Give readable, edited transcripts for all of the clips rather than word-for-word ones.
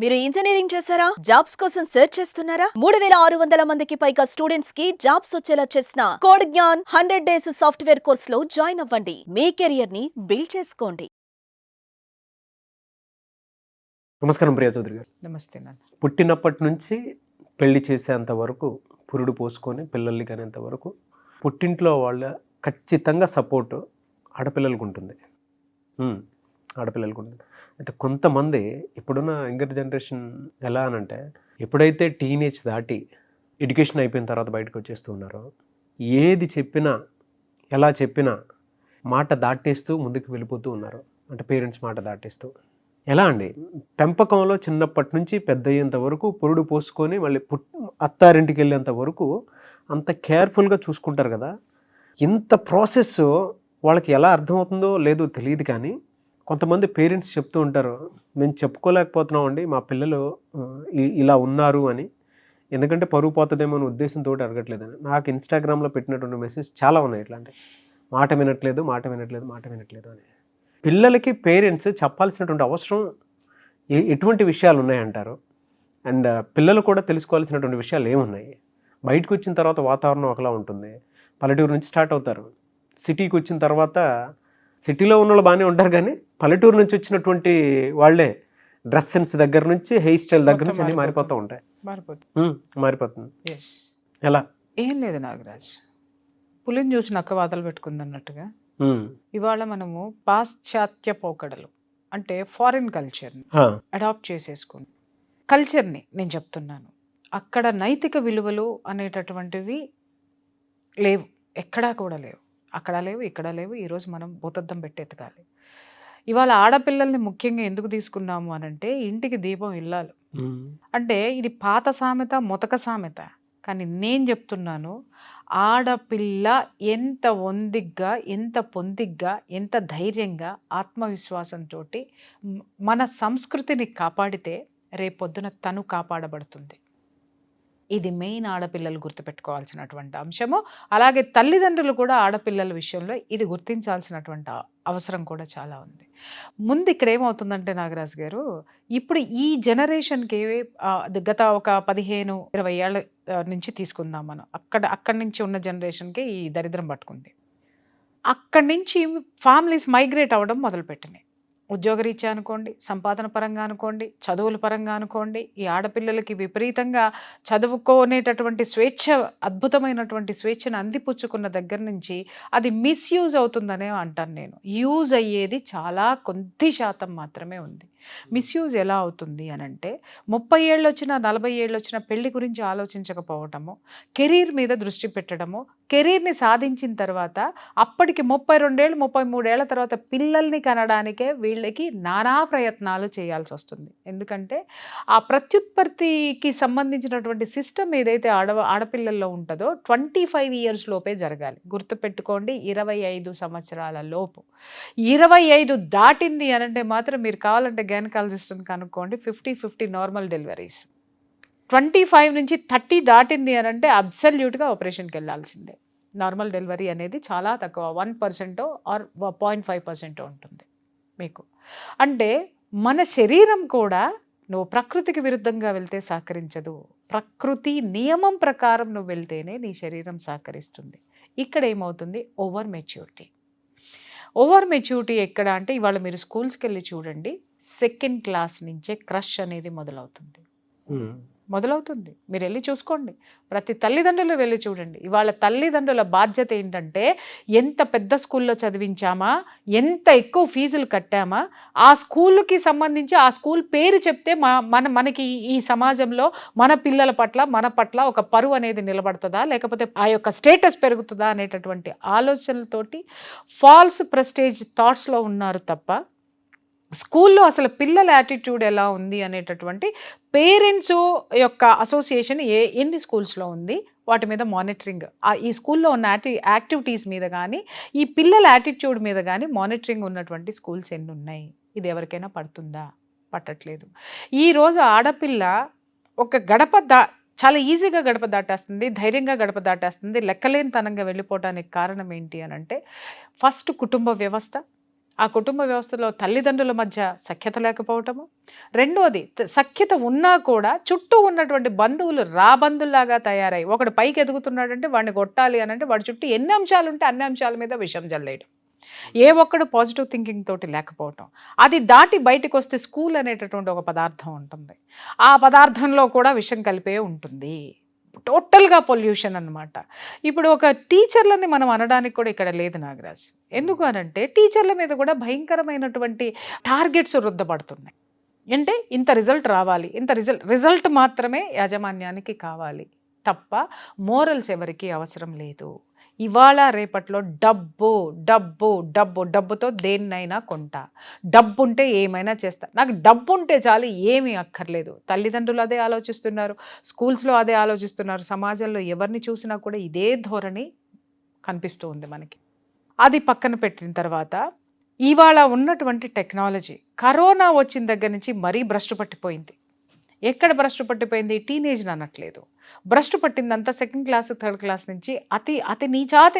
మీరు ఇంజనీరింగ్ చేశారా? జాబ్స్ కోసం సెర్చ్ చేస్తున్నారా? 3600 మందికి పైగా స్టూడెంట్స్ కి జాబ్స్ వచ్చేలా చేసిన code Gyan 100 days software course లో జాయిన్ అవ్వండి. మీ కెరియర్ ని బిల్డ్ చేసుకోండి. నమస్కారం ప్రియా చౌదరి గారు. నమస్తే నాన్న. పుట్టినప్పటి నుంచి పెళ్లి చేసేంత వరకు, పురుడు పోసుకొని పిల్లల్ని కనేంత వరకు పుట్టింట్లో వాళ్ళ ఖచ్చితంగా సపోర్టు ఆడపిల్లలకు ఉంటుంది. ఆడపిల్లలకు ఉంటుంది. అయితే కొంతమంది ఇప్పుడున్న యంగర్ జనరేషన్ ఎలా అనంటే, ఎప్పుడైతే టీనేజ్ దాటి ఎడ్యుకేషన్ అయిపోయిన తర్వాత బయటకు వచ్చేస్తూ ఉన్నారో, ఏది చెప్పినా ఎలా చెప్పినా మాట దాటేస్తూ ముందుకు వెళ్ళిపోతూ ఉన్నారు. అంటే పేరెంట్స్ మాట దాటేస్తూ ఎలా అండి, పెంపకంలో చిన్నప్పటి నుంచి పెద్ద అయ్యేంత వరకు పురుడు పోసుకొని మళ్ళీ అత్తారింటికి వెళ్ళేంత వరకు అంత కేర్ఫుల్గా చూసుకుంటారు కదా. ఇంత ప్రాసెస్ వాళ్ళకి ఎలా అర్థమవుతుందో లేదో తెలియదు, కానీ కొంతమంది పేరెంట్స్ చెప్తూ ఉంటారు, మేము చెప్పుకోలేకపోతున్నాం అండి మా పిల్లలు ఇలా ఉన్నారు అని. ఎందుకంటే పరువు పోతుందేమో అనే ఉద్దేశంతో అడగట్లేదని. నాకు ఇన్స్టాగ్రామ్లో పెట్టినటువంటి మెసేజ్ చాలా ఉన్నాయి ఇట్లాంటి, మాట వినట్లేదు అని. పిల్లలకి పేరెంట్స్ చెప్పాల్సినటువంటి అవసరం ఎటువంటి విషయాలు ఉన్నాయంటారు? అండ్ పిల్లలు కూడా తెలుసుకోవాల్సినటువంటి విషయాలు ఏమున్నాయి? బయటకు వచ్చిన తర్వాత వాతావరణం ఒకలా ఉంటుంది. పల్లెటూరు నుంచి స్టార్ట్ అవుతారు, సిటీకి వచ్చిన తర్వాత సిటీలో ఉన్న వాళ్ళు బాగానే ఉంటారు, కానీ పల్లెటూరు నుంచి వచ్చినటువంటి వాళ్ళే డ్రెస్ సెన్స్ దగ్గర నుంచి హెయిర్ స్టైల్ దగ్గర నుంచి అన్నీ మారిపోతూ ఉంటాయి. మారిపోతుంది. ఎలా? ఏం లేదు నాగరాజ్, పులిని చూసి నక్క వాతలు పెట్టుకుంది అన్నట్టుగా ఇవాళ మనము పాశ్చాత్య పోకడలు అంటే ఫారిన్ కల్చర్ని అడాప్ట్ చేసేసుకుని కల్చర్ని నేను చెప్తున్నాను. అక్కడ నైతిక విలువలు అనేటటువంటివి లేవు, ఎక్కడా కూడా లేవు. అక్కడ లేవు, ఇక్కడ లేవు. ఈరోజు మనం భూతద్దం పెట్టెతకాలి. ఇవాళ ఆడపిల్లల్ని ముఖ్యంగా ఎందుకు తీసుకున్నాము అనంటే, ఇంటికి దీపం ఇల్లాలు అంటే ఇది పాత సామెత, మొతక సామెత. కానీ నేను చెప్తున్నాను, ఆడపిల్ల ఎంత ఒందిగ్గా, ఎంత పొందిగ్గా, ఎంత ధైర్యంగా, ఆత్మవిశ్వాసంతో మన సంస్కృతిని కాపాడితే రేపొద్దున తను కాపాడబడుతుంది. ఇది మెయిన్ ఆడపిల్లలు గుర్తుపెట్టుకోవాల్సినటువంటి అంశము. అలాగే తల్లిదండ్రులు కూడా ఆడపిల్లల విషయంలో ఇది గుర్తించాల్సినటువంటి అవసరం కూడా చాలా ఉంది. ముందు ఇక్కడ ఏమవుతుందంటే నాగరాజు గారు, ఇప్పుడు ఈ జనరేషన్కి గత ఒక 15-20 ఏళ్ళ నుంచి తీసుకుందాం మనం. అక్కడి నుంచి ఉన్న జనరేషన్కి ఈ దరిద్రం పట్టుకుంది. అక్కడి నుంచి ఫ్యామిలీస్ మైగ్రేట్ అవ్వడం మొదలుపెట్టినాయి. ఉద్యోగరీత్యా అనుకోండి, సంపాదన పరంగా అనుకోండి, చదువుల పరంగా అనుకోండి. ఈ ఆడపిల్లలకి విపరీతంగా చదువుకోనేటటువంటి స్వేచ్ఛ, అద్భుతమైనటువంటి స్వేచ్ఛను అందిపుచ్చుకున్న దగ్గర నుంచి అది మిస్యూజ్ అవుతుందనే అంటాను నేను. యూజ్ అయ్యేది చాలా కొద్ది శాతం మాత్రమే ఉంది. మిస్యూజ్ ఎలా అవుతుంది అనంటే, 30 ఏళ్ళు వచ్చినా 40 ఏళ్ళు వచ్చినా పెళ్లి గురించి ఆలోచించకపోవటము, కెరీర్ మీద దృష్టి పెట్టడము, కెరీర్ని సాధించిన తర్వాత అప్పటికి 32 ఏళ్ళు 33 ఏళ్ల తర్వాత పిల్లల్ని కనడానికే వీళ్ళకి నానా ప్రయత్నాలు చేయాల్సి వస్తుంది. ఎందుకంటే ఆ ప్రత్యుత్పత్తికి సంబంధించినటువంటి సిస్టమ్ ఏదైతే ఆడపిల్లల్లో ఉంటుందో 25 ఇయర్స్ లోపే జరగాలి. గుర్తుపెట్టుకోండి, 25 సంవత్సరాల లోపు. 25 దాటింది అనంటే మాత్రం మీరు కావాలంటే గైనకాలజిస్ట్ని కనుక్కోండి, 50-50 నార్మల్ డెలివరీస్. 25 నుంచి 30 దాటింది అనంటే అబ్సల్యూట్గా ఆపరేషన్కి వెళ్ళాల్సిందే. నార్మల్ డెలివరీ అనేది చాలా తక్కువ, 1% ఆర్ 0.5% ఉంటుంది మీకు. అంటే మన శరీరం కూడా నువ్వు ప్రకృతికి విరుద్ధంగా వెళ్తే సహకరించదు. ప్రకృతి నియమం ప్రకారం నువ్వు వెళ్తేనే నీ శరీరం సహకరిస్తుంది. ఇక్కడ ఏమవుతుంది, ఓవర్ మెచ్యూరిటీ ఎక్కడ అంటే, ఇవాళ మీరు స్కూల్స్కి వెళ్ళి చూడండి, 2nd క్లాస్ నుంచే క్రష్ అనేది మొదలవుతుంది. మీరు వెళ్ళి చూసుకోండి, ప్రతి తల్లిదండ్రులు వెళ్ళి చూడండి. ఇవాళ తల్లిదండ్రుల బాధ్యత ఏంటంటే, ఎంత పెద్ద స్కూల్లో చదివించామా, ఎంత ఎక్కువ ఫీజులు కట్టామా, ఆ స్కూల్కి సంబంధించి ఆ స్కూల్ పేరు చెప్తే మనకి ఈ సమాజంలో మన పిల్లల పట్ల, మన పట్ల ఒక పరువు అనేది నిలబడుతుందా, లేకపోతే ఆ యొక్క స్టేటస్ పెరుగుతుందా అనేటటువంటి ఆలోచనలతోటి ఫాల్స్ ప్రెస్టేజ్ థాట్స్లో ఉన్నారు తప్ప, స్కూల్లో అసలు పిల్లల యాటిట్యూడ్ ఎలా ఉంది అనేటటువంటి పేరెంట్స్ యొక్క అసోసియేషన్ ఎన్ని స్కూల్స్లో ఉంది, వాటి మీద మానిటరింగ్, ఈ స్కూల్లో ఉన్న యాక్టివిటీస్ మీద కానీ, ఈ పిల్లల యాటిట్యూడ్ మీద కానీ మానిటరింగ్ ఉన్నటువంటి స్కూల్స్ ఎన్ని ఉన్నాయి? ఇది ఎవరికైనా పడుతుందా? పట్టట్లేదు. ఈరోజు ఆడపిల్ల ఒక చాలా ఈజీగా గడప దాటేస్తుంది, ధైర్యంగా గడప దాటేస్తుంది, లెక్కలేనితనంగా వెళ్ళిపోవడానికి కారణం ఏంటి అని అంటే, ఫస్ట్ కుటుంబ వ్యవస్థ, ఆ కుటుంబ వ్యవస్థలో తల్లిదండ్రుల మధ్య సఖ్యత లేకపోవటము. రెండోది సఖ్యత ఉన్నా కూడా చుట్టూ ఉన్నటువంటి బంధువులు రాబందుల్లాగా తయారై ఒకడు పైకి ఎదుగుతున్నాడంటే వాడిని కొట్టాలి అని అంటే వాడి చుట్టూ ఎన్ని అంశాలు ఉంటే అన్ని అంశాల మీద విషం జల్లేయడం. ఏ ఒక్కడు పాజిటివ్ థింకింగ్ తోటి లేకపోవటం. అది దాటి బయటకు వస్తే స్కూల్ అనేటటువంటి ఒక పదార్థం ఉంటుంది. ఆ పదార్థంలో కూడా విషం కలిపే ఉంటుంది. టోటల్గా పొల్యూషన్ అన్నమాట. ఇప్పుడు ఒక టీచర్లని మనం అనడానికి కూడా ఇక్కడ లేదు నాగరాజ్. ఎందుకు అనంటే టీచర్ల మీద కూడా భయంకరమైనటువంటి టార్గెట్స్ రుద్దబడుతున్నాయి. అంటే ఇంత రిజల్ట్ రావాలి, ఇంత రిజల్ట్ మాత్రమే యాజమాన్యానికి కావాలి తప్ప మోరల్స్ ఎవరికి అవసరం లేదు. ఇవాళ రేపట్లో డబ్బు డబ్బు డబ్బు డబ్బుతో దేన్నైనా కొంటా, డబ్బు ఉంటే ఏమైనా చేస్తా, నాకు డబ్బు ఉంటే చాలు, ఏమీ అక్కర్లేదు. తల్లిదండ్రులు అదే ఆలోచిస్తున్నారు, స్కూల్స్లో అదే ఆలోచిస్తున్నారు, సమాజంలో ఎవరిని చూసినా కూడా ఇదే ధోరణి కనిపిస్తూ ఉంది మనకి. అది పక్కన పెట్టిన తర్వాత ఇవాళ ఉన్నటువంటి టెక్నాలజీ కరోనా వచ్చిన దగ్గర నుంచి మరీ భ్రష్టు పట్టిపోయింది. ఎక్కడ భ్రష్టు పట్టిపోయింది? టీనేజ్ని అనట్లేదు, భ్రష్టు పట్టిందంతా సెకండ్ క్లాస్ థర్డ్ క్లాస్ నుంచి. అతి అతి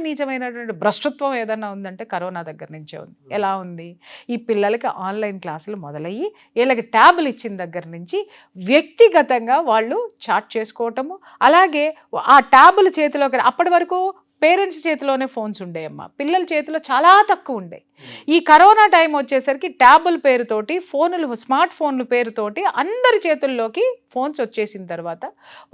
నీచమైనటువంటి భ్రష్టత్వం ఏదన్నా ఉందంటే కరోనా దగ్గర నుంచే ఉంది. ఎలా ఉంది? ఈ పిల్లలకి ఆన్లైన్ క్లాసులు మొదలయ్యి వీళ్ళకి ట్యాబ్లు ఇచ్చిన దగ్గర నుంచి వ్యక్తిగతంగా వాళ్ళు చాట్ చేసుకోవటము, అలాగే ఆ ట్యాబుల చేతిలోకి అప్పటి వరకు పేరెంట్స్ చేతిలోనే ఫోన్స్ ఉండేయమ్మా, పిల్లల చేతిలో చాలా తక్కువ ఉండే. ఈ కరోనా టైం వచ్చేసరికి ట్యాబుల పేరుతోటి ఫోన్లు, స్మార్ట్ ఫోన్ల పేరుతోటి అందరి చేతుల్లోకి ఫోన్స్ వచ్చేసిన తర్వాత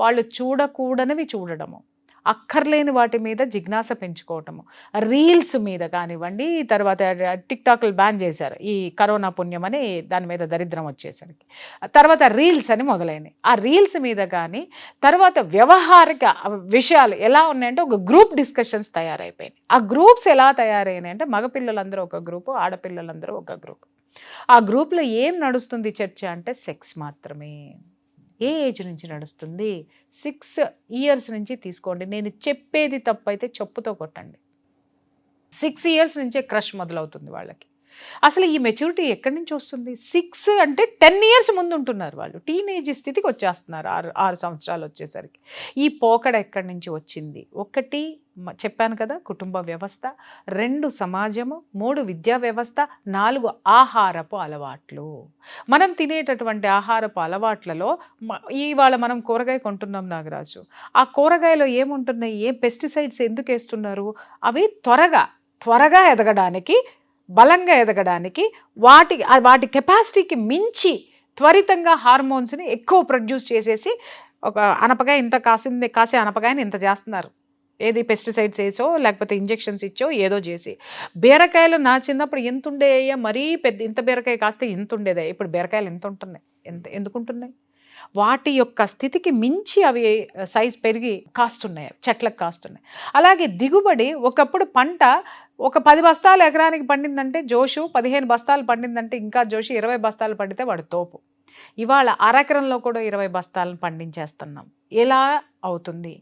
వాళ్ళు చూడకూడనివి చూడడము, అక్కర్లేని వాటి మీద జిజ్ఞాస పెంచుకోవటము, రీల్స్ మీద కానివ్వండి. తర్వాత టిక్టాక్లు బ్యాన్ చేశారు ఈ కరోనా పుణ్యం అని, దాని మీద దరిద్రం వచ్చేసరికి. తర్వాత రీల్స్ అని మొదలైనవి. ఆ రీల్స్ మీద కానీ తర్వాత వ్యవహారిక విషయాలు ఎలా ఉన్నాయంటే ఒక గ్రూప్ డిస్కషన్స్ తయారైపోయినాయి. ఆ గ్రూప్స్ ఎలా తయారైనాయి అంటే మగపిల్లలందరూ ఒక గ్రూపు, ఆడపిల్లలందరూ ఒక గ్రూప్. ఆ గ్రూప్లో ఏం నడుస్తుంది చర్చ అంటే సెక్స్ మాత్రమే. ఏ ఏజ్ నుంచి నడుస్తుంది? 6 years నుంచి తీసుకోండి. నేను చెప్పేది తప్పైతే చెప్పుతో కొట్టండి. 6 years నుంచే క్రష్ మొదలవుతుంది వాళ్ళకి. అసలు ఈ మెచ్యూరిటీ ఎక్కడి నుంచి వస్తుంది? 6 అంటే 10 years ముందు ఉంటున్నారు వాళ్ళు. టీనేజ్ స్థితికి వచ్చేస్తున్నారు 6 సంవత్సరాలు వచ్చేసరికి. ఈ పోకడ ఎక్కడి నుంచి వచ్చింది? 1 చెప్పాను కదా కుటుంబ వ్యవస్థ, 2 సమాజము, 3 విద్యా వ్యవస్థ, 4 ఆహారపు అలవాట్లు. మనం తినేటటువంటి ఆహారపు అలవాట్లలో ఇవాళ మనం కూరగాయ కొంటున్నాం నాగరాజు. ఆ కూరగాయలో ఏముంటున్నాయి? ఏ పెస్టిసైడ్స్ ఎందుకు వేస్తున్నారు? అవి త్వరగా ఎదగడానికి, బలంగా ఎదగడానికి, వాటి కెపాసిటీకి మించి త్వరితంగా హార్మోన్స్ని ఎక్కువ ప్రొడ్యూస్ చేసేసి ఒక అనపకాయ ఇంత కాసే అనపకాయని ఇంత చేస్తున్నారు. ఏది పెస్టిసైడ్స్ వేసో లేకపోతే ఇంజెక్షన్స్ ఇచ్చో ఏదో చేసి. బీరకాయలు నా చిన్నప్పుడు ఎంత ఉండేయ్యా, మరీ పెద్ద ఇంత బీరకాయ కాస్తే ఎంత ఉండేదా? ఇప్పుడు బీరకాయలు ఎంత ఉంటున్నాయి? ఎందుకుంటున్నాయి? వాటి యొక్క స్థితికి మించి అవి సైజ్ పెరిగి కాస్తున్నాయి, చెట్లకు కాస్తున్నాయి. అలాగే దిగుబడి, ఒకప్పుడు పంట ఒక 10 బస్తాలు ఎకరానికి పండిందంటే జోషు, 15 బస్తాలు పండిందంటే ఇంకా జోషు, 20 బస్తాలు పండితే వాడు తోపు. ఇవాళ అరెకరంలో కూడా 20 బస్తాలను పండించేస్తున్నాం. ఎలా అవుతుంది?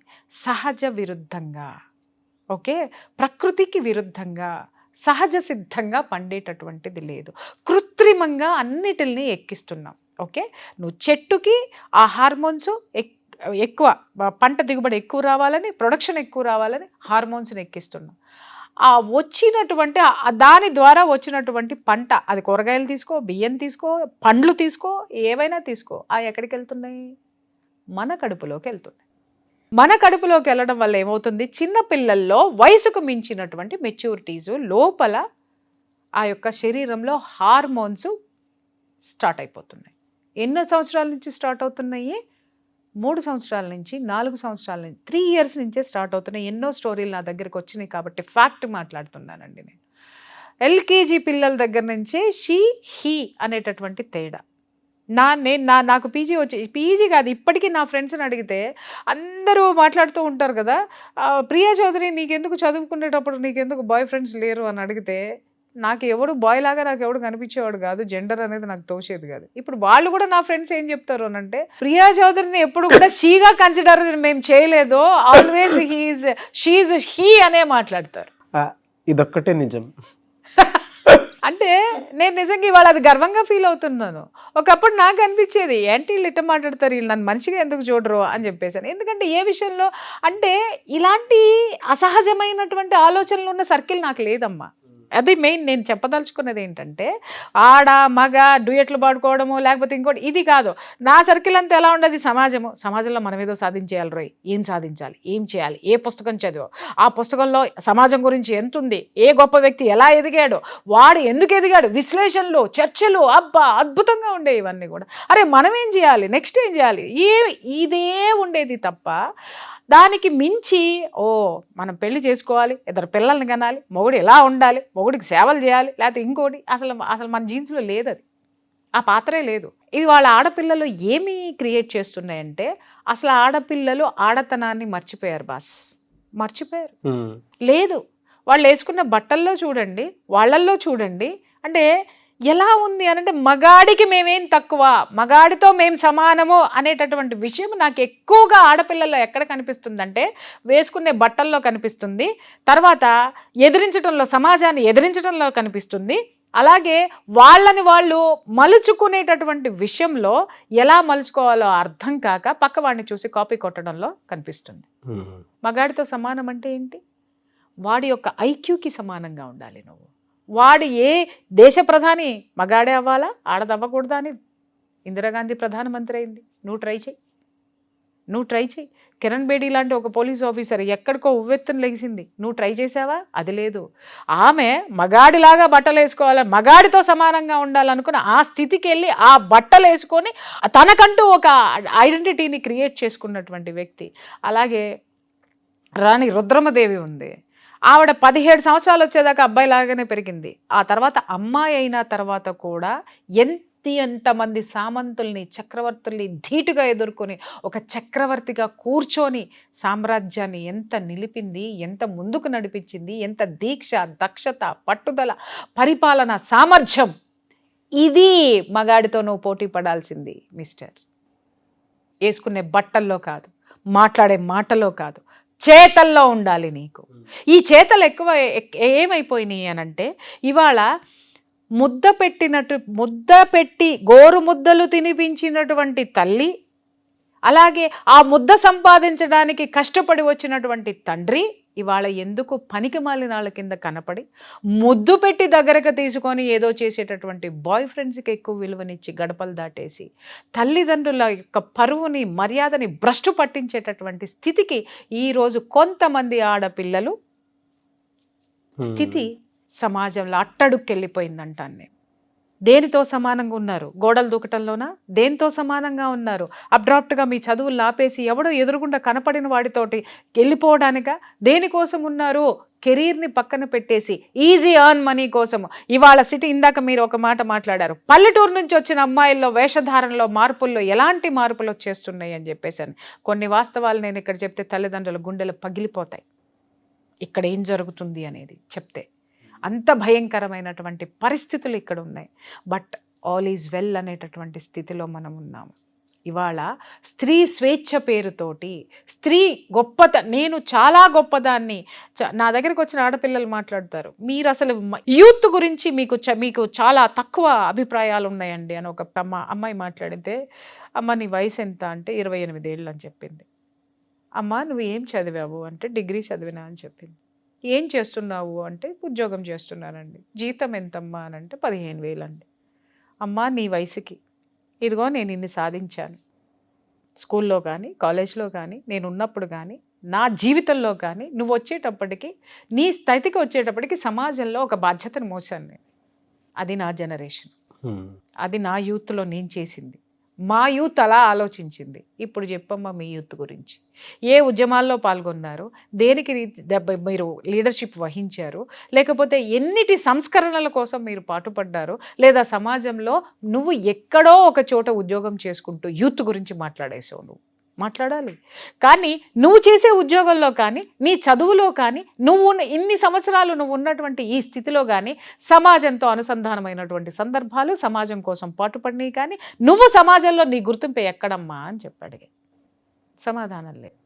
సహజ విరుద్ధంగా, ఓకే, ప్రకృతికి విరుద్ధంగా, సహజ సిద్ధంగా పండేటటువంటిది లేదు. కృత్రిమంగా అన్నిటిని ఎక్కిస్తున్నాం. ఓకే, నువ్వు చెట్టుకి ఆ హార్మోన్స్ ఎక్కువ, పంట దిగుబడి ఎక్కువ రావాలని, ప్రొడక్షన్ ఎక్కువ రావాలని హార్మోన్స్ని ఎక్కిస్తున్నాం. ఆ వచ్చినటువంటి దాని ద్వారా వచ్చినటువంటి పంట, అది కూరగాయలు తీసుకో, బియ్యం తీసుకో, పండ్లు తీసుకో, ఏవైనా తీసుకో, ఎక్కడికి వెళ్తున్నాయి? మన కడుపులోకి వెళ్తున్నాయి. మన కడుపులోకి వెళ్ళడం వల్ల ఏమవుతుంది? చిన్న పిల్లల్లో వయసుకు మించినటువంటి మెచ్యూరిటీసు లోపల ఆ యొక్క శరీరంలో హార్మోన్స్ స్టార్ట్ అయిపోతున్నాయి. ఎన్నో సంవత్సరాల నుంచి స్టార్ట్ అవుతున్నాయి? 3 సంవత్సరాల నుంచి, 4 సంవత్సరాల నుంచి, 3 years నుంచే స్టార్ట్ అవుతున్నాయి. ఎన్నో స్టోరీలు నా దగ్గరికి వచ్చినాయి కాబట్టి ఫ్యాక్ట్ మాట్లాడుతున్నానండి నేను. ఎల్కేజీ పిల్లల దగ్గర నుంచే షీ, హీ అనేటటువంటి తేడా. నాకు పీజీ కాదు, ఇప్పటికీ నా ఫ్రెండ్స్ని అడిగితే అందరూ మాట్లాడుతూ ఉంటారు కదా, ప్రియా చౌదరి నీకెందుకు చదువుకునేటప్పుడు నీకెందుకు బాయ్ ఫ్రెండ్స్ లేరు అని అడిగితే, నాకు ఎవడు బాయ్ లాగా నాకు ఎవడు కనిపించేవాడు కాదు, జెండర్ అనేది నాకు తోచేది కాదు. ఇప్పుడు వాళ్ళు కూడా నా ఫ్రెండ్స్ ఏం చెప్తారు అని అంటే, ప్రియా చౌదరిని ఎప్పుడు కూడా షీగా కన్సిడర్ మేము చేయలేదు, ఆల్వేస్ షీఈ్ హీ అనే మాట్లాడతారు. ఇదొక్కటే నిజం. అంటే నేను నిజంగా ఇవాళ అది గర్వంగా ఫీల్ అవుతున్నాను. ఒకప్పుడు నాకు అనిపించేది, ఏంటి వీళ్ళు ఇట్ట మాట్లాడతారు, వీళ్ళు నన్ను మనిషిగా ఎందుకు చూడరు అని చెప్పేసాను. ఎందుకంటే ఏ విషయంలో అంటే ఇలాంటి అసహజమైనటువంటి ఆలోచనలు ఉన్న సర్కిల్ నాకు లేదమ్మా. అది మెయిన్ నేను చెప్పదలుచుకున్నది ఏంటంటే, ఆడ మగ డ్యూయట్లు పాడుకోవడము లేకపోతే ఇంకోటి ఇది కాదు. నా సర్కిల్ అంతా ఎలా ఉండదు, సమాజంలో మనం ఏదో సాధించేయాలి రోయ్, ఏం సాధించాలి, ఏం చేయాలి, ఏ పుస్తకం చదివావు, ఆ పుస్తకంలో సమాజం గురించి ఎంత ఉంది, ఏ గొప్ప వ్యక్తి ఎలా ఎదిగాడు, వాడు ఎందుకు ఎదిగాడు, విశ్లేషణలు, చర్చలు, అబ్బా అద్భుతంగా ఉండేవి ఇవన్నీ కూడా. అరే మనం ఏం చేయాలి, నెక్స్ట్ ఏం చేయాలి, ఇదే ఉండేది తప్ప దానికి మించి మనం పెళ్లి చేసుకోవాలి, ఇద్దరు పిల్లల్ని కనాలి, మొగుడు ఎలా ఉండాలి, మొగుడికి సేవలు చేయాలి, లేకపోతే ఇంకోటి అసలు మన జీన్స్లో లేదు, అది ఆ పాత్రే లేదు. ఇది వాళ్ళ ఆడపిల్లలు ఏమి క్రియేట్ చేస్తున్నాయంటే, అసలు ఆడపిల్లలు ఆడతనాన్ని మర్చిపోయారు బాస్, మర్చిపోయారు. లేదు, వాళ్ళు వేసుకున్న బట్టల్లో చూడండి, వాళ్ళల్లో చూడండి, అంటే ఎలా ఉంది అని అంటే మగాడికి మేమేం తక్కువ, మగాడితో మేము సమానము అనేటటువంటి విషయం నాకు ఎక్కువగా ఆడపిల్లల్లో ఎక్కడ కనిపిస్తుందంటే వేసుకునే బట్టల్లో కనిపిస్తుంది, తర్వాత ఎదిరించడంలో, సమాజాన్ని ఎదిరించడంలో కనిపిస్తుంది, అలాగే వాళ్ళని వాళ్ళు మలుచుకునేటటువంటి విషయంలో ఎలా మలుచుకోవాలో అర్థం కాక పక్కవాడిని చూసి కాపీ కొట్టడంలో కనిపిస్తుంది. మగాడితో సమానం అంటే ఏంటి, వాడి యొక్క ఐక్యూకి సమానంగా ఉండాలి నువ్వు. వాడు ఏ దేశ ప్రధాని మగాడే అవ్వాలా, ఆడదవ్వకూడదా అని ఇందిరాగాంధీ ప్రధానమంత్రి అయింది. నువ్వు ట్రై చేయి. కిరణ్ బేడీ లాంటి ఒక పోలీస్ ఆఫీసర్ ఎక్కడికో ఉవ్వెత్తున లెగిసింది, నువ్వు ట్రై చేసావా, అది లేదు. ఆమె మగాడిలాగా బట్టలు వేసుకోవాలని, మగాడితో సమానంగా ఉండాలనుకుని ఆ స్థితికి వెళ్ళి ఆ బట్టలు వేసుకొని తనకంటూ ఒక ఐడెంటిటీని క్రియేట్ చేసుకున్నటువంటి వ్యక్తి. అలాగే రాణి రుద్రమదేవి ఉంది, ఆవిడ 17 సంవత్సరాలు వచ్చేదాకా అబ్బాయి లాగానే పెరిగింది. ఆ తర్వాత అమ్మాయి అయిన తర్వాత కూడా ఎంతమంది సామంతుల్ని, చక్రవర్తుల్ని ధీటుగా ఎదుర్కొని ఒక చక్రవర్తిగా కూర్చొని సామ్రాజ్యాన్ని ఎంత నిలిపింది, ఎంత ముందుకు నడిపించింది, ఎంత దీక్ష, దక్షత, పట్టుదల, పరిపాలన సామర్థ్యం. ఇది మగాడితో నువ్వు పోటీ పడాల్సింది మిస్టర్. వేసుకునే బట్టల్లో కాదు, మాట్లాడే మాటలో కాదు, చేతల్లో ఉండాలి నీకు. ఈ చేతలు ఎక్కువ ఏమైపోయినాయి అనంటే, ఇవాళ ముద్ద పెట్టి గోరు ముద్దలు తినిపించినటువంటి తల్లి, అలాగే ఆ ముద్ద సంపాదించడానికి కష్టపడి వచ్చినటువంటి తండ్రి ఇవాళ ఎందుకు పనికి మాలినాళ్ళ కింద కనపడి ముద్దు పెట్టి దగ్గరకు తీసుకొని ఏదో చేసేటటువంటి బాయ్ ఫ్రెండ్స్కి ఎక్కువ విలువనిచ్చి గడపలు దాటేసి తల్లిదండ్రుల యొక్క పరువుని, మర్యాదని భ్రష్టు పట్టించేటటువంటి స్థితికి ఈరోజు కొంతమంది ఆడపిల్లలు స్థితి సమాజంలో అట్టడుక్కెళ్ళిపోయిందంటాను నేను. దేనితో సమానంగా ఉన్నారు, గోడలు దూకటంలోనా? దేనితో సమానంగా ఉన్నారు? అబ్రాప్ట్గా మీ చదువులు ఆపేసి ఎవడో ఎదురుగుండా కనపడిన వాడితోటి వెళ్ళిపోవడానిక? దేనికోసం ఉన్నారు? కెరీర్ని పక్కన పెట్టేసి ఈజీ ఎర్న్ మనీ కోసం. ఇవాళ సిటీ, ఇందాక మీరు ఒక మాట మాట్లాడారు, పల్లెటూరు నుంచి వచ్చిన అమ్మాయిల్లో వేషధారణలో మార్పుల్లో ఎలాంటి మార్పులు వచ్చేస్తున్నాయి అని చెప్పేసాను. కొన్ని వాస్తవాలు నేను ఇక్కడ చెప్తే తల్లిదండ్రుల గుండెలు పగిలిపోతాయి, ఇక్కడ ఏం జరుగుతుంది అనేది చెప్తే. అంత భయంకరమైనటువంటి పరిస్థితులు ఇక్కడ ఉన్నాయి. బట్ ఆల్ ఈజ్ వెల్ అనేటటువంటి స్థితిలో మనం ఉన్నాము. ఇవాళ స్త్రీ స్వేచ్ఛ పేరుతోటి స్త్రీ నేను చాలా గొప్పదాన్ని, నా దగ్గరికి వచ్చిన ఆడపిల్లలు మాట్లాడతారు, మీరు అసలు యూత్ గురించి మీకు చాలా తక్కువ అభిప్రాయాలు ఉన్నాయండి అని ఒక అమ్మాయి మాట్లాడితే, అమ్మ నీ వయసు ఎంత అంటే 28 ఏళ్ళు అని చెప్పింది. అమ్మ నువ్వు ఏం చదివావు అంటే డిగ్రీ చదివినా అని చెప్పింది. ఏం చేస్తున్నావు అంటే ఉద్యోగం చేస్తున్నానండి. జీతం ఎంతమ్మా అని అంటే 15,000 అండి. అమ్మ నీ వయసుకి ఇదిగో నేను ఇన్ని సాధించాను, స్కూల్లో కానీ కాలేజ్లో కానీ నేను ఉన్నప్పుడు కానీ నా జీవితంలో కానీ, నువ్వు వచ్చేటప్పటికి నీ స్థితికి వచ్చేటప్పటికి సమాజంలో ఒక బాధ్యతను మోసాను నేను. అది నా జనరేషన్, అది నా యూత్లో నేను చేసింది. మా యూత్ అలా ఆలోచించింది. ఇప్పుడు చెప్పమ్మా మీ యూత్ గురించి. ఏ ఉద్యమాల్లో పాల్గొన్నారు, దేనికి మీరు లీడర్షిప్ వహించారు, లేకపోతే ఎన్నిటి సంస్కరణల కోసం మీరు పాటుపడ్డారు, లేదా సమాజంలో నువ్వు ఎక్కడో ఒక చోట ఉద్యోగం చేసుకుంటూ యూత్ గురించి మాట్లాడేసావు. నువ్వు మాట్లాడాలి, కానీ నువ్వు చేసే ఉద్యోగంలో కానీ, నీ చదువులో కానీ, ఇన్ని సంవత్సరాలు నువ్వు ఉన్నటువంటి ఈ స్థితిలో కానీ సమాజంతో అనుసంధానమైనటువంటి సందర్భాలు, సమాజం కోసం పాటుపడినవి కానీ, నువ్వు సమాజంలో నీ గుర్తింపు ఎక్కడమ్మా అని చెప్పి అడిగాను. సమాధానం లేదు.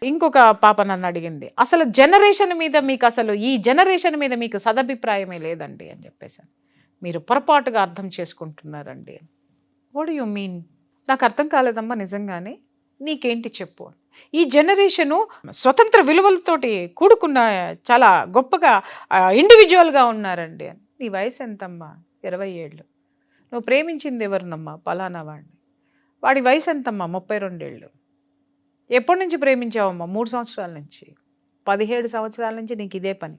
ఇంకొక పాప నన్ను అడిగింది, అసలు జనరేషన్ మీద మీకు, అసలు ఈ జనరేషన్ మీద మీకు సదభిప్రాయమే లేదండి అని చెప్పేసాను. మీరు పొరపాటుగా అర్థం చేసుకుంటున్నారండి. What you mean? నాకు అర్థం కాలేదమ్మా నిజంగానే, నీకేంటి చెప్పు. ఈ జనరేషను స్వతంత్ర విలువలతోటి కూడుకున్న చాలా గొప్పగా ఇండివిజువల్గా ఉన్నారండి అని. నీ వయసు ఎంతమ్మా? 20 ఏళ్ళు. నువ్వు ప్రేమించింది ఎవరినమ్మా? పలానా వాడిని. వాడి వయసు ఎంతమ్మా? 32 ఏళ్ళు. ఎప్పటి నుంచి ప్రేమించావమ్మా? 3 సంవత్సరాల నుంచి. 17 సంవత్సరాల నుంచి నీకు ఇదే పని.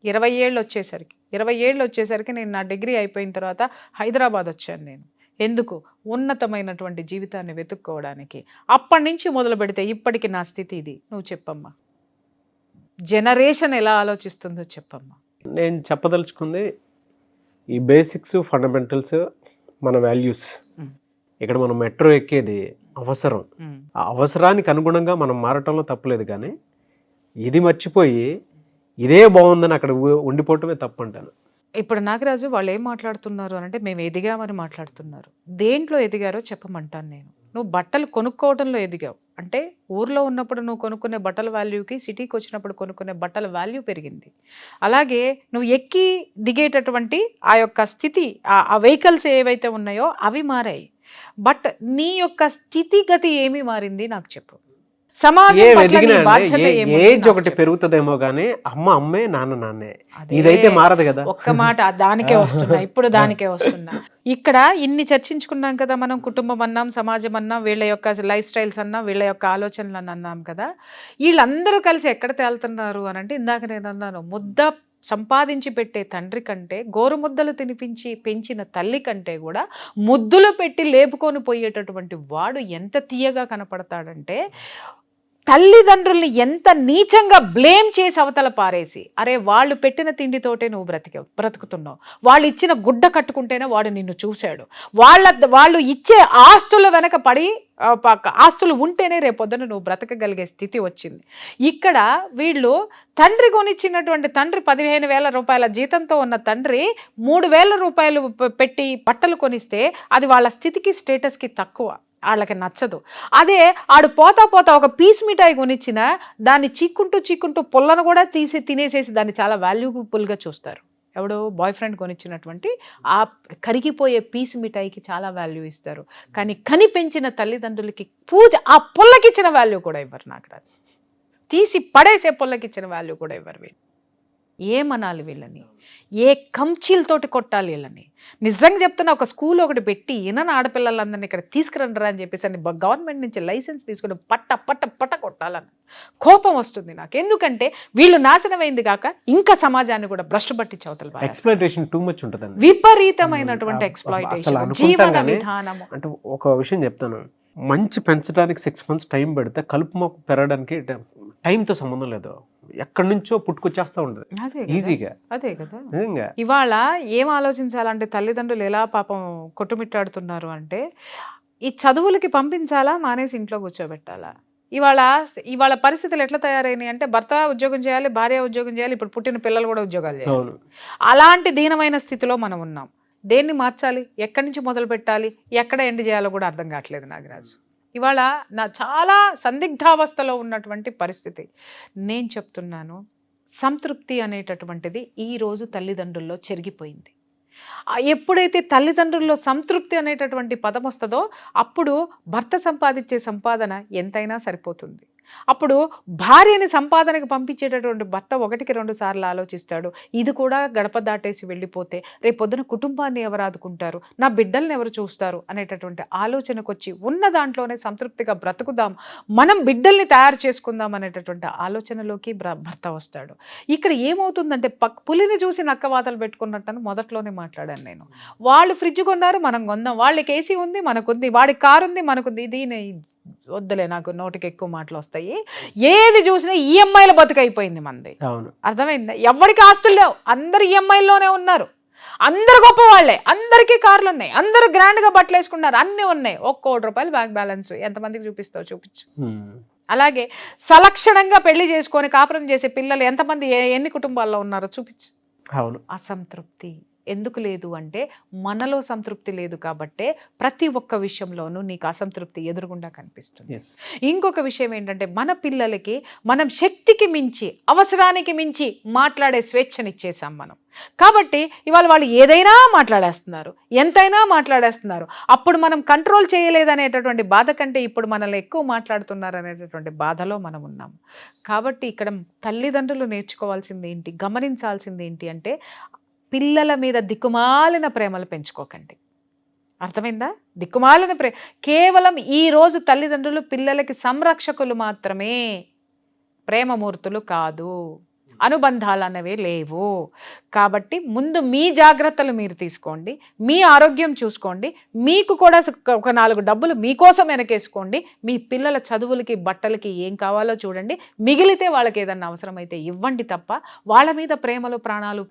20 ఏళ్ళు వచ్చేసరికి నేను నా డిగ్రీ అయిపోయిన తర్వాత హైదరాబాద్ వచ్చాను నేను. ఎందుకు? ఉన్నతమైనటువంటి జీవితాన్ని వెతుక్కోవడానికి. అప్పటి నుంచి మొదలు పెడితే ఇప్పటికి నా స్థితి ఇది. నువ్వు చెప్పమ్మా, జనరేషన్ ఎలా ఆలోచిస్తుందో చెప్పమ్మా. నేను చెప్పదలుచుకుంది ఈ బేసిక్స్, ఫండమెంటల్స్, మన వాల్యూస్. ఇక్కడ మనం మెట్రో ఎక్కేది అవసరం. ఆ అవసరానికి అనుగుణంగా మనం మారటంలో తప్పులేదు, కానీ ఇది మర్చిపోయి ఇదే బాగుందని అక్కడ ఉండిపోవటమే తప్పు అంటాను. ఇప్పుడు నాగరాజు వాళ్ళు ఏం మాట్లాడుతున్నారు అంటే మేము ఎదిగామని మాట్లాడుతున్నారు. దేంట్లో ఎదిగారో చెప్పమంటాను నేను. నువ్వు బట్టలు కొనుక్కోవడంలో ఎదిగావు అంటే ఊర్లో ఉన్నప్పుడు నువ్వు కొనుక్కునే బట్టల వాల్యూకి సిటీకి వచ్చినప్పుడు కొనుక్కునే బట్టల వాల్యూ పెరిగింది. అలాగే నువ్వు ఎక్కి దిగేటటువంటి ఆ యొక్క స్థితి, ఆ వెహికల్స్ ఏవైతే ఉన్నాయో అవి మారాయి. బట్ నీ యొక్క స్థితిగతి ఏమి మారింది నాకు చెప్పు. సమాజం పట్ల నీ బాధ్యత ఏముంది? ఏజ్ ఒకటి పెరుగుతుందేమో కానీ అమ్మే, నాన్నే. ఇదైతే మారదు కదా. ఒక్క మాట దానికే వస్తున్నా, ఇప్పుడు దానికే వస్తున్నా. ఇక్కడ ఇన్ని చర్చించుకున్నాం కదా మనం. కుటుంబం అన్నాం, సమాజం అన్నాం, వీళ్ళ యొక్క లైఫ్ స్టైల్స్ అన్నాం, వీళ్ళ యొక్క ఆలోచనలు అని అన్నాం కదా. వీళ్ళందరూ కలిసి ఎక్కడ తేలుతున్నారు అని అంటే, ఇందాక నేను అన్నాను, ముద్ద సంపాదించి పెట్టే తండ్రి కంటే, గోరుముద్దలు తినిపించి పెంచిన తల్లి కంటే కూడా ముద్దులు పెట్టి లేపుకొని పోయేటటువంటి వాడు ఎంత తీయగా కనపడతాడంటే, తల్లిదండ్రుల్ని ఎంత నీచంగా బ్లేమ్ చేసి అవతల పారేసి, అరే వాళ్ళు పెట్టిన తిండితోటే నువ్వు బ్రతుకుతున్నావు, వాళ్ళు ఇచ్చిన గుడ్డ కట్టుకుంటేనే వాడు నిన్ను చూశాడు, వాళ్ళు ఇచ్చే ఆస్తుల వెనక పడి, ఆస్తులు ఉంటేనే రేపొద్దున నువ్వు బ్రతకగలిగే స్థితి వచ్చింది. ఇక్కడ వీళ్ళు తండ్రి కొనిచ్చినటువంటి తండ్రి 15,000 రూపాయల జీతంతో ఉన్న తండ్రి 3,000 రూపాయలు పెట్టి బట్టలు కొనిస్తే అది వాళ్ళ స్థితికి, స్టేటస్కి తక్కువ, వాళ్ళకి నచ్చదు. అదే ఆడు పోతా ఒక పీస్ మిఠాయి కొనిచ్చిన దాన్ని చీక్కుంటూ పుల్లను కూడా తీసి తినేసేసి దాన్ని చాలా వాల్యూబుల్గా చూస్తారు. ఎవడో బాయ్ ఫ్రెండ్ కొనిచ్చినటువంటి ఆ కరిగిపోయే పీస్ మిఠాయికి చాలా వాల్యూ ఇస్తారు. కానీ కని పెంచిన తల్లిదండ్రులకి ఆ పుల్లకిచ్చిన వాల్యూ కూడా ఇవ్వరు. నాకు రాదు, తీసి పడేసే పుల్లకిచ్చిన వాల్యూ కూడా ఇవ్వరు. వీళ్ళు ఏమనాలి? వీళ్ళని ఏ కంచీలతోటి కొట్టాలి వీళ్ళని? నిజంగా చెప్తున్నా, ఒక స్కూల్ ఒకటి పెట్టి ఈయన ఆడపిల్లలందరినీ ఇక్కడ తీసుకురండిరా అని చెప్పేసి అని గవర్నమెంట్ నుంచి లైసెన్స్ తీసుకుని పట్ట కొట్టాలని కోపం వస్తుంది నాకు. ఎందుకంటే వీళ్ళు నాశనమైంది కాక ఇంకా సమాజాన్ని కూడా భ్రష్టు పట్టించి అవతల ఎక్స్‌ప్లాయిటేషన్ టూ మచ్ ఉంటుంది. విపరీతమైన ఎక్స్‌ప్లాయిటేషన్, జీవన విధానము. అంటే ఒక విషయం చెప్తాను, మంచి పెంచడానికి 6 months టైం పెడితే కలుపు మొక్క పెరగడానికి టైంతో సంబంధం లేదు, ఎక్కడి నుంచో పుట్టుకొచ్చేస్తూ ఉంటుంది ఈజీగా. అదే కదా ఇవాళ ఏం ఆలోచించాలంటే, తల్లిదండ్రులు ఎలా పాపం కొట్టుమిట్టాడుతున్నారు అంటే, ఈ చదువులకి పంపించాలా, మానేసి ఇంట్లో కూర్చోబెట్టాలా? ఇవాళ పరిస్థితులు ఎట్లా తయారైనాయి అంటే, భర్త ఉద్యోగం చేయాలి, భార్య ఉద్యోగం చేయాలి, ఇప్పుడు పుట్టిన పిల్లలు కూడా ఉద్యోగాలు చేయాలి. అలాంటి దీనమైన స్థితిలో మనం ఉన్నాం. దేన్ని మార్చాలి, ఎక్కడి నుంచి మొదలు పెట్టాలి, ఎక్కడ ఎండ్ చేయాలో కూడా అర్థం కావట్లేదు నాగరాజు. ఇవాళ నా చాలా సందిగ్ధావస్థలో ఉన్నటువంటి పరిస్థితి. నేను చెప్తున్నాను, సంతృప్తి అనేటటువంటిది ఈరోజు తల్లిదండ్రుల్లో చెరిగిపోయింది. ఎప్పుడైతే తల్లిదండ్రుల్లో సంతృప్తి అనేటటువంటి పదం వస్తుందో అప్పుడు భర్త సంపాదించే సంపాదన ఎంతైనా సరిపోతుంది. అప్పుడు భార్యని సంపాదనకు పంపించేటటువంటి భర్త 1-2 సార్లు ఆలోచిస్తాడు. ఇది కూడా గడప దాటేసి వెళ్ళిపోతే రేపొద్దున కుటుంబాన్ని ఎవరు ఆదుకుంటారు, నా బిడ్డల్ని ఎవరు చూస్తారు అనేటటువంటి ఆలోచనకు వచ్చి ఉన్న దాంట్లోనే సంతృప్తిగా బ్రతుకుదాం, మనం బిడ్డల్ని తయారు చేసుకుందాం అనేటటువంటి ఆలోచనలోకి భర్త వస్తాడు. ఇక్కడ ఏమవుతుందంటే, పులిని చూసి నక్కవాతలు పెట్టుకున్నట్టని మొదట్లోనే మాట్లాడాను నేను. వాళ్ళు ఫ్రిడ్జ్ కొన్నారు, మనం కొందాం, వాళ్ళకి ఏసీ ఉంది, మనకుంది, వాడికి కారు ఉంది, మనకుంది. ఇది వద్దులే, నాకు నోటికి ఎక్కువ మాటలు వస్తాయి. ఏది చూసినా ఈఎంఐల బతుకైపోయింది మంది. అర్థమైందా? ఎవరికి ఆస్తులు లేవు, అందరు ఈఎంఐల్లోనే ఉన్నారు, అందరు గొప్ప వాళ్ళే, అందరికీ కార్లు ఉన్నాయి, అందరూ గ్రాండ్గా బట్టలు వేసుకున్నారు, అన్నీ ఉన్నాయి. 1 కోటి రూపాయలు బ్యాంక్ బ్యాలెన్స్ ఎంతమందికి చూపిస్తావు? చూపించు. అలాగే సలక్షణంగా పెళ్లి చేసుకొని కాపురం చేసే పిల్లలు ఎంతమంది, ఎన్ని కుటుంబాల్లో ఉన్నారో చూపించు. అసంతృప్తి ఎందుకు లేదు అంటే మనలో సంతృప్తి లేదు కాబట్టే ప్రతి ఒక్క విషయంలోనూ నీకు అసంతృప్తి ఎదురుగుండా కనిపిస్తుంది. ఎస్. ఇంకొక విషయం ఏంటంటే మన పిల్లలకి మనం శక్తికి మించి అవసరానికి మించి మాట్లాడే స్వేచ్ఛనిచ్చేసాం మనం. కాబట్టి ఇవాళ వాళ్ళు ఏదైనా మాట్లాడేస్తున్నారు, ఎంతైనా మాట్లాడేస్తున్నారు. అప్పుడు మనం కంట్రోల్ చేయలేదనేటటువంటి బాధ కంటే ఇప్పుడు మనల్ని ఎక్కువ మాట్లాడుతున్నారు అనేటటువంటి బాధలో మనం ఉన్నాం. కాబట్టి ఇక్కడ తల్లిదండ్రులు నేర్చుకోవాల్సింది ఏంటి, గమనించాల్సింది ఏంటి అంటే పిల్లల మీద దిక్కుమాలిన ప్రేమలు పెంచుకోకండి. అర్థమైందా? దిక్కుమాలిన కేవలం ఈరోజు తల్లిదండ్రులు పిల్లలకి సంరక్షకులు మాత్రమే, ప్రేమమూర్తులు కాదు, అనుబంధాలు అనేవి లేవు. కాబట్టి ముందు మీ జాగ్రత్తలు మీరు తీసుకోండి, మీ ఆరోగ్యం చూసుకోండి, మీకు కూడా ఒక 4 డబ్బులు మీకోసం వెనకేసుకోండి, మీ పిల్లల చదువులకి బట్టలకి ఏం కావాలో చూడండి, మిగిలితే వాళ్ళకి ఏదన్నా అవసరమైతే ఇవ్వండి తప్ప వాళ్ళ మీద ప్రేమలు ప్రాణాలు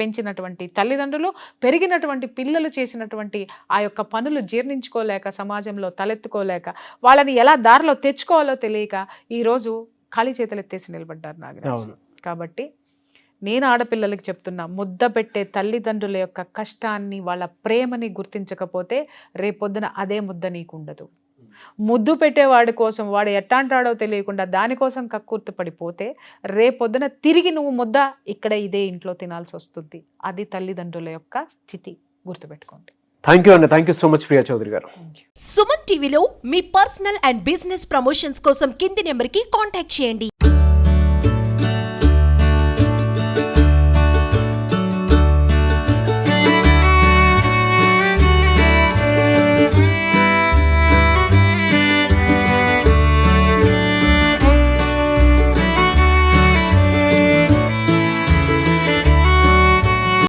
పెంచినటువంటి తల్లిదండ్రులు, పెరిగినటువంటి పిల్లలు చేసినటువంటి ఆ యొక్క పనులు జీర్ణించుకోలేక, సమాజంలో తలెత్తుకోలేక, వాళ్ళని ఎలా దారిలో తెచ్చుకోవాలో తెలియక ఈరోజు ఖాళీ చేతులు ఎత్తేసి నిలబడ్డారు నాగరాజు. కాబట్టి నేను ఆడపిల్లలకి చెప్తున్నా, ముద్ద పెట్టే తల్లిదండ్రుల యొక్క కష్టాన్ని, వాళ్ళ ప్రేమని గుర్తించకపోతే రేపొద్దున అదే ముద్ద నీకు ఉండదు. ముద్దు పెట్టేవాడి కోసం వాడు ఎట్టాంటాడో తెలియకుండా దానికోసం కక్కుర్తి పడిపోతే రేపొద్దున తిరిగి నువ్వు ముద్ద ఇక్కడ ఇదే ఇంట్లో తినాల్సి వస్తుంది. అది తల్లిదండ్రుల యొక్క స్థితి, గుర్తుపెట్టుకోండి. థ్యాంక్ యూ అండి. Thank you so much Priya Chaudhary గారు. సుమన్ టీవీలో మీ పర్సనల్ అండ్ బిజినెస్ ప్రమోషన్స్ కోసం కింది నెంబర్కి కాంటాక్ట్ చేయండి.